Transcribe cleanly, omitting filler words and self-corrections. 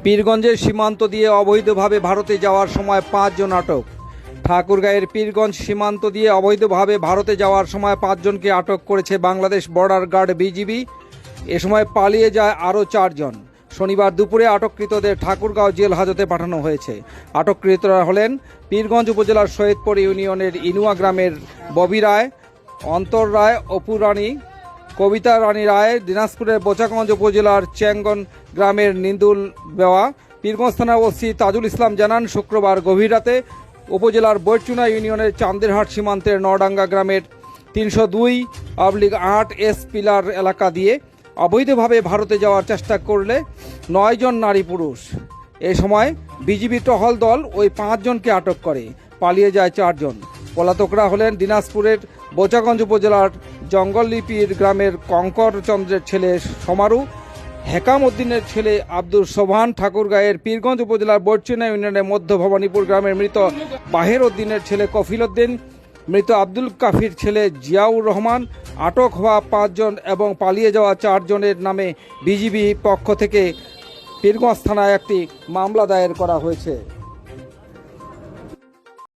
পীরগঞ্জের সীমান্ত দিয়ে অবৈধভাবে ভারতে যাওয়ার সময় 5 জন আটক। ঠাকুরগাঁয়ের পীরগঞ্জ সীমান্ত দিয়ে অবৈধভাবে ভারতে যাওয়ার সময় 5 জনকে আটক করেছে বাংলাদেশ বর্ডার গার্ড বিজিবি। এ সময় পালিয়ে যায় আরও 4 জন। শনিবার দুপুরে আটককৃতদের ঠাকুরগাঁও জেল হাজতে পাঠানো হয়েছে। আটককৃতরা হলেন পীরগঞ্জ উপজেলার সৈয়দপুর ইউনিয়নের ইনুয়া গ্রামের ববি রায়, অন্তর রায়, অপু রানী, কবিতা রানী রায়, দিনাজপুরের বোচাগঞ্জ উপজেলার চ্যাঙ্গন গ্রামের নিন্দুল বেওয়া। পীরগঞ্জ থানার ওসি তাজুল ইসলাম জানান, শুক্রবার গভীর রাতে উপজেলার বৈরচুনা ইউনিয়নের চান্দেরহাট সীমান্তের নডাঙ্গা গ্রামের 302/8 এস পিলার এলাকা দিয়ে অবৈধভাবে ভারতে যাওয়ার চেষ্টা করলে 9 জন নারী পুরুষ। এ সময় বিজিবি টহল দল ওই 5 জনকে আটক করে। পালিয়ে যায় 4 জন। পলাতকরা হলেন দিনাজপুরের বোচাগঞ্জ উপজেলার জঙ্গললিপির গ্রামের কঙ্কর চন্দ্রের ছেলে সমারু, হেকাম উদ্দিনের ছেলে আব্দুল সোবহান, ঠাকুরগাঁয়ের পীরগঞ্জ উপজেলার বৈরচুনা ইউনিয়নের মধ্য ভবানীপুর গ্রামের মৃত বাহের উদ্দিনের ছেলে কফিল উদ্দিন, মৃত আব্দুল কাফির ছেলে জিয়াউর রহমান। আটক হওয়া 5 জন এবং পালিয়ে যাওয়া 4 জনের নামে বিজিবি পক্ষ থেকে পীরগঞ্জ থানায় একটি মামলা দায়ের করা হয়েছে।